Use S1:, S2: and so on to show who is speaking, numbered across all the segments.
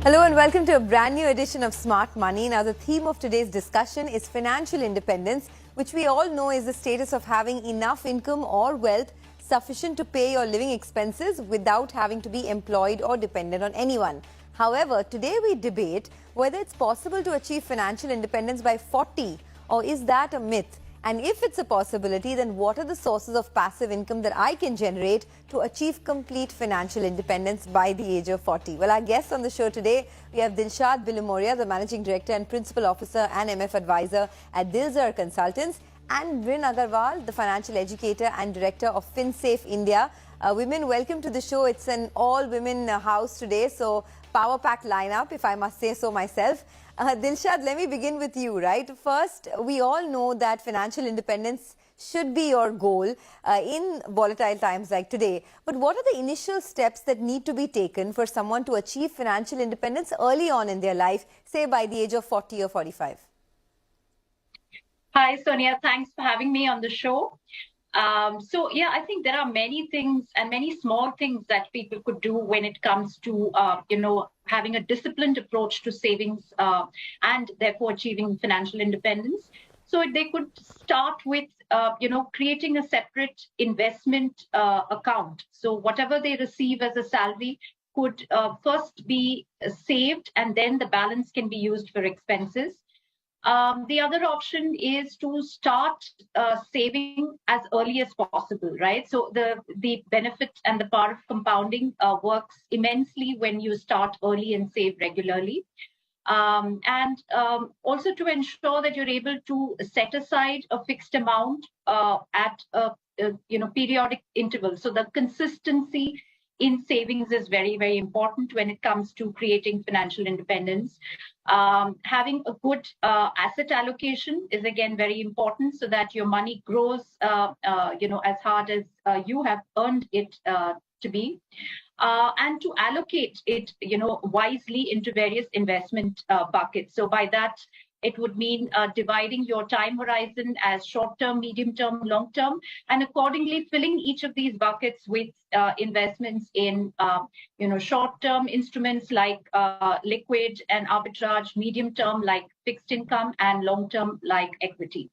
S1: Hello and welcome to a brand new edition of Smart Money. Now, the theme of today's discussion is financial independence, which we all know is the status of having enough income or wealth sufficient to pay your living expenses without having to be employed or dependent on anyone. However, today we debate whether it's possible to achieve financial independence by 40, or is that a myth? And if it's a possibility, then what are the sources of passive income that I can generate to achieve complete financial independence by the age of 40? Well, our guests on the show today, we have Dilshad Billimoria, the Managing Director and Principal Officer and MF Advisor at Dilzer Consultants, and Mrin Agarwal, the Financial Educator and Director of Finsafe India. Women, welcome to the show. It's an all-women house today, so power-packed lineup, if I must say so myself. Dilshad, let me begin with you, right? First, we all know that financial independence should be your goal in volatile times like today. But what are the initial steps that need to be taken for someone to achieve financial independence early on in their life, say by the age of 40 or 45?
S2: Hi, Sonia. Thanks for having me on the show. I think there are many things and many small things that people could do when it comes to, having a disciplined approach to savings and therefore achieving financial independence. So they could start with, creating a separate investment account. So whatever they receive as a salary could first be saved, and then the balance can be used for expenses. The other option is to start saving as early as possible, right? So the benefit and the power of compounding works immensely when you start early and save regularly. Also to ensure that you're able to set aside a fixed amount at periodic intervals. So the consistency in savings is very, very important when it comes to creating financial independence. Having a good asset allocation is again very important, so that your money grows, as hard as you have earned it to be, and to allocate it, wisely into various investment buckets. So by that, it would mean dividing your time horizon as short-term, medium-term, long-term, and accordingly filling each of these buckets with investments in, short-term instruments like liquid and arbitrage, medium-term like fixed income, and long-term like equity.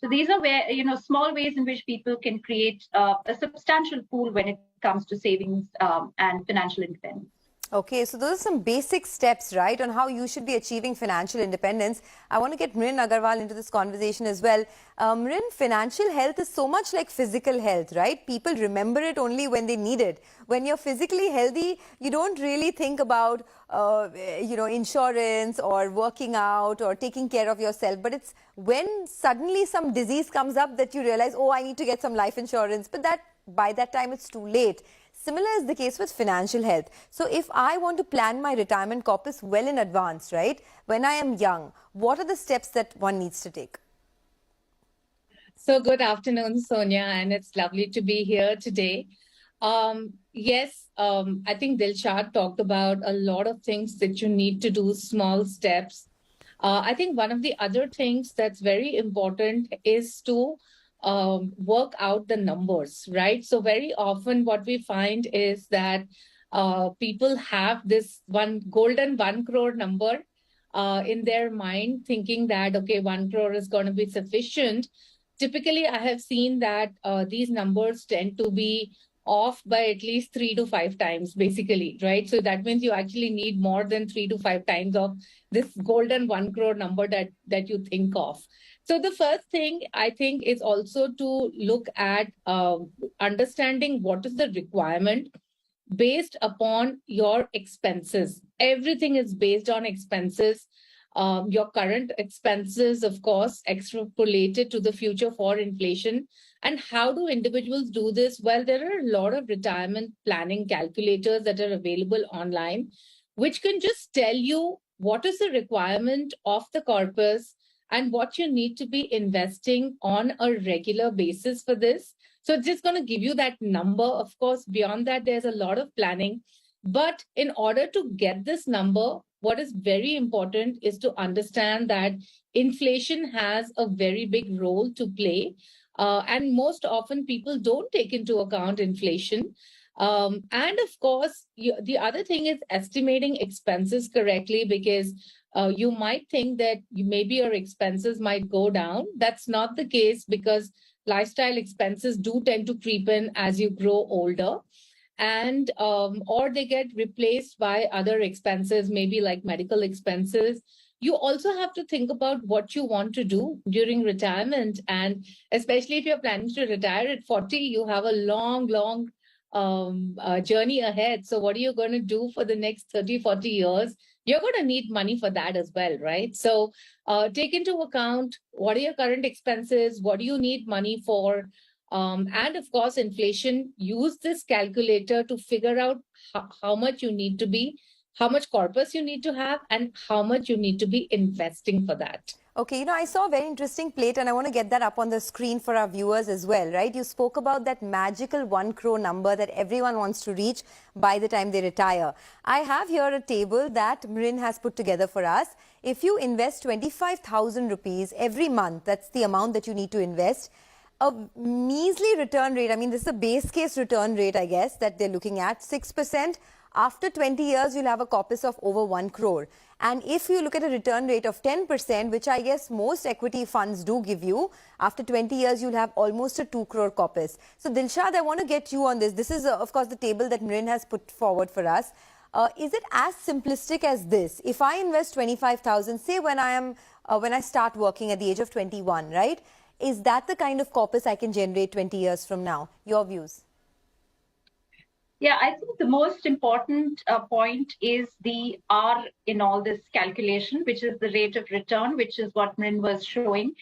S2: So these are where, small ways in which people can create a substantial pool when it comes to savings and financial independence.
S1: Okay, so those are some basic steps, right, on how you should be achieving financial independence. I want to get Mrin Agarwal into this conversation as well. Mrin, financial health is so much like physical health, right? People remember it only when they need it. When you're physically healthy, you don't really think about, insurance or working out or taking care of yourself. But it's when suddenly some disease comes up that you realize, oh, I need to get some life insurance. But by that time, it's too late. Similar is the case with financial health. So if I want to plan my retirement corpus well in advance, right, when I am young, what are the steps that one needs to take?
S3: So good afternoon, Sonia, and it's lovely to be here today. I think Dilshad talked about a lot of things that you need to do, small steps. I think one of the other things that's very important is to work out the numbers, right? So very often what we find is that people have this golden 1 crore number in their mind, thinking that, okay, 1 crore is going to be sufficient. Typically, I have seen that these numbers tend to be off by at least 3 to 5 times, basically, right? So that means you actually need more than 3 to 5 times of this golden 1 crore number that you think of. So the first thing I think is also to look at understanding what is the requirement based upon your expenses. Everything is based on expenses. Your current expenses, of course, extrapolated to the future for inflation. And how do individuals do this? Well, there are a lot of retirement planning calculators that are available online, which can just tell you what is the requirement of the corpus and what you need to be investing on a regular basis for this. So it's just going to give you that number. Of course, beyond that, there's a lot of planning. But in order to get this number, what is very important is to understand that inflation has a very big role to play. And most often people don't take into account inflation. And of course, the other thing is estimating expenses correctly, because you might think that maybe your expenses might go down. That's not the case, because lifestyle expenses do tend to creep in as you grow older, and or they get replaced by other expenses, maybe like medical expenses. You also have to think about what you want to do during retirement, and especially if you're planning to retire at 40, you have a long journey ahead. So what are you going to do for the next 30, 40 years? You're going to need money for that as well, right? So take into account, what are your current expenses? What do you need money for? And of course, inflation. Use this calculator to figure out how much you need to be, how much corpus you need to have, and how much you need to be investing for that.
S1: Okay, I saw a very interesting plate and I want to get that up on the screen for our viewers as well, right? You spoke about that magical 1 crore number that everyone wants to reach by the time they retire. I have here a table that Mrin has put together for us. If you invest 25,000 rupees every month, that's the amount that you need to invest. A measly return rate, I mean, this is a base case return rate, I guess, that they're looking at, 6%. After 20 years, you'll have a corpus of over 1 crore. And if you look at a return rate of 10%, which I guess most equity funds do give you, after 20 years, you'll have almost a 2 crore corpus. So, Dilshad, I want to get you on this. This is, of course, the table that Mrin has put forward for us. Is it as simplistic as this? If I invest 25,000, say when I start working at the age of 21, right? Is that the kind of corpus I can generate 20 years from now? Your views?
S2: Yeah, I think the most important point is the R in all this calculation, which is the rate of return, which is what Mrin was showing.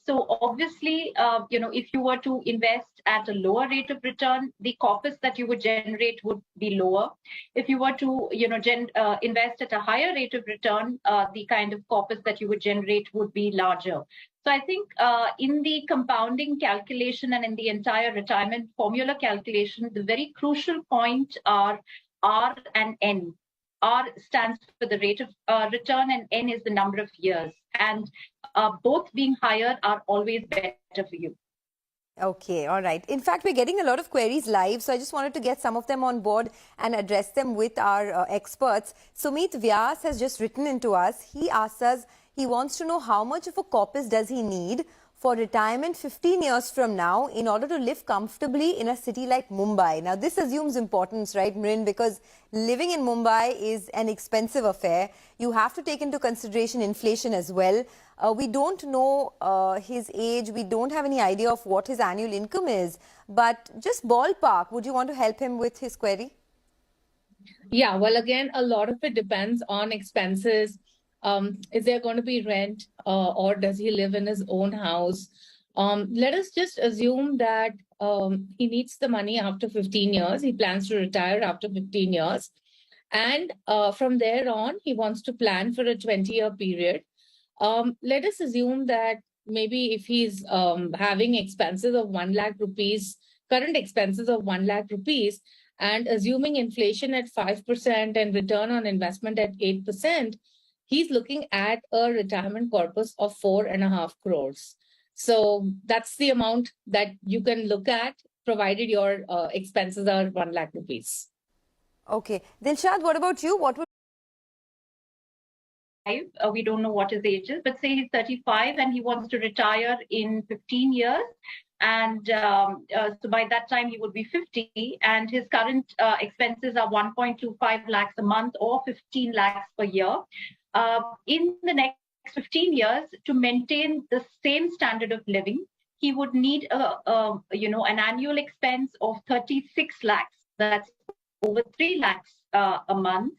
S2: So obviously, if you were to invest at a lower rate of return, the corpus that you would generate would be lower. If you were to, invest at a higher rate of return, the kind of corpus that you would generate would be larger. So I think in the compounding calculation and in the entire retirement formula calculation, the very crucial point are R and N. R stands for the rate of return and N is the number of years. And both being higher are always better for you.
S1: Okay, all right. In fact, we're getting a lot of queries live, so I just wanted to get some of them on board and address them with our experts. Sumit Vyas has just written into us. He asks us, he wants to know how much of a corpus does he need for retirement 15 years from now in order to live comfortably in a city like Mumbai. Now, this assumes importance, right, Mrin? Because living in Mumbai is an expensive affair. You have to take into consideration inflation as well. We don't know his age. We don't have any idea of what his annual income is. But just ballpark, would you want to help him with his query?
S3: Yeah, well, again, a lot of it depends on expenses. Is there going to be rent or does he live in his own house? Let us just assume that he needs the money after 15 years. He plans to retire after 15 years. And from there on, he wants to plan for a 20-year period. Let us assume that maybe if he's having expenses of 1 lakh rupees, current expenses of 1 lakh rupees, and assuming inflation at 5% and return on investment at 8%, he's looking at a retirement corpus of 4.5 crores. So that's the amount that you can look at, provided your expenses are 1 lakh rupees.
S1: Okay. Dilshad, what about you? What would
S2: we don't know what his age is, but say he's 35 and he wants to retire in 15 years. And so by that time, he would be 50 and his current expenses are 1.25 lakhs a month or 15 lakhs per year. In the next 15 years, to maintain the same standard of living, he would need an annual expense of 36 lakhs. That's over 3 lakhs a month.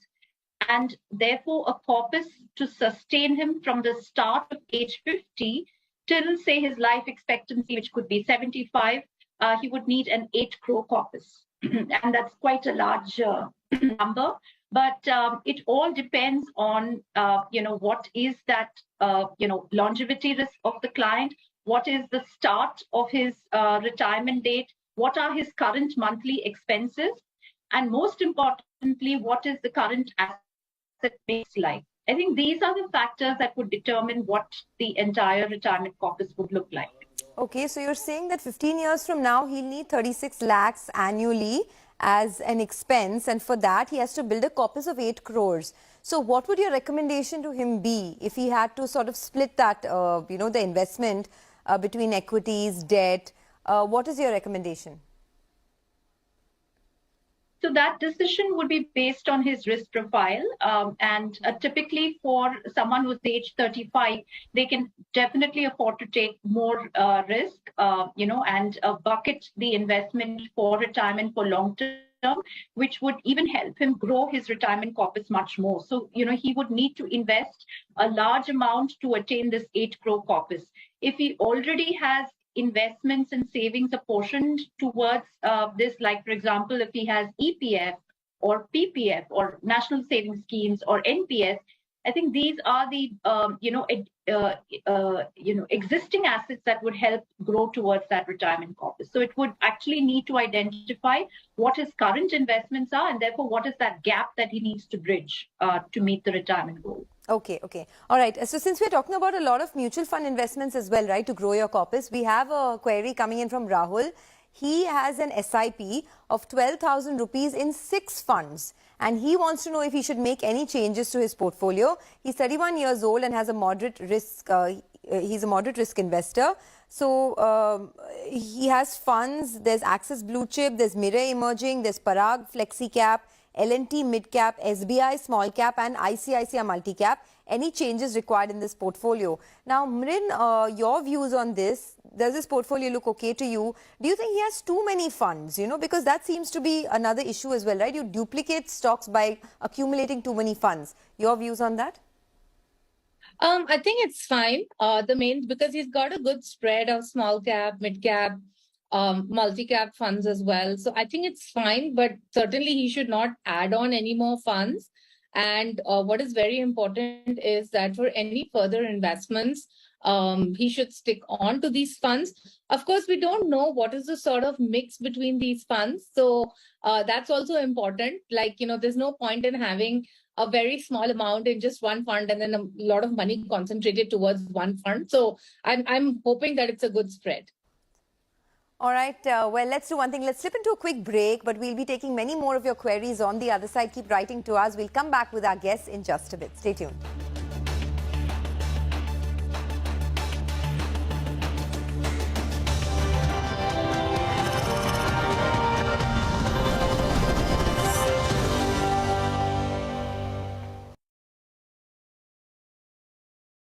S2: And therefore, a corpus to sustain him from the start of age 50 till, say, his life expectancy, which could be 75, he would need an 8 crore corpus. And that's quite a large number. But it all depends on, what is that, longevity risk of the client, what is the start of his retirement date, what are his current monthly expenses, and most importantly, what is the current asset mix like. I think these are the factors that would determine what the entire retirement corpus would look like.
S1: Okay, so you're saying that 15 years from now, he'll need 36 lakhs annually as an expense, and for that he has to build a corpus of 8 crores. So what would your recommendation to him be if he had to sort of split that, the investment between equities, debt? What is your recommendation?
S2: So that decision would be based on his risk profile. And typically for someone who's age 35, they can definitely afford to take more risk, and bucket the investment for retirement for long term, which would even help him grow his retirement corpus much more. So, he would need to invest a large amount to attain this 8 crore corpus. If he already has investments and savings apportioned towards this, like, for example, if he has EPF or PPF or national savings schemes or NPS, I think these are the existing assets that would help grow towards that retirement corpus. So it would actually need to identify what his current investments are, and therefore what is that gap that he needs to bridge to meet the retirement goal.
S1: Okay. All right. So since we're talking about a lot of mutual fund investments as well, right, to grow your corpus, we have a query coming in from Rahul. He has an SIP of 12,000 rupees in 6 funds, and he wants to know if he should make any changes to his portfolio. He's 31 years old and has a moderate risk. He's a moderate risk investor. So he has funds. There's Axis Blue Chip, there's Mirae Emerging, there's Parag Flexi Cap, L&T Mid Cap, SBI Small Cap and ICICI Multi Cap. Any changes required in this portfolio? Now, Mrin, your views on this. Does this portfolio look okay to you? Do you think he has too many funds? Because that seems to be another issue as well, right? You duplicate stocks by accumulating too many funds. Your views on that?
S3: I think it's fine. Because he's got a good spread of small cap, mid cap, multi-cap funds as well. So I think it's fine, but certainly he should not add on any more funds. And what is very important is that for any further investments, he should stick on to these funds. Of course, we don't know what is the sort of mix between these funds. So that's also important. Like, there's no point in having a very small amount in just one fund and then a lot of money concentrated towards one fund. So I'm hoping that it's a good spread.
S1: All right. Well, let's do one thing. Let's slip into a quick break, but we'll be taking many more of your queries on the other side. Keep writing to us. We'll come back with our guests in just a bit. Stay tuned.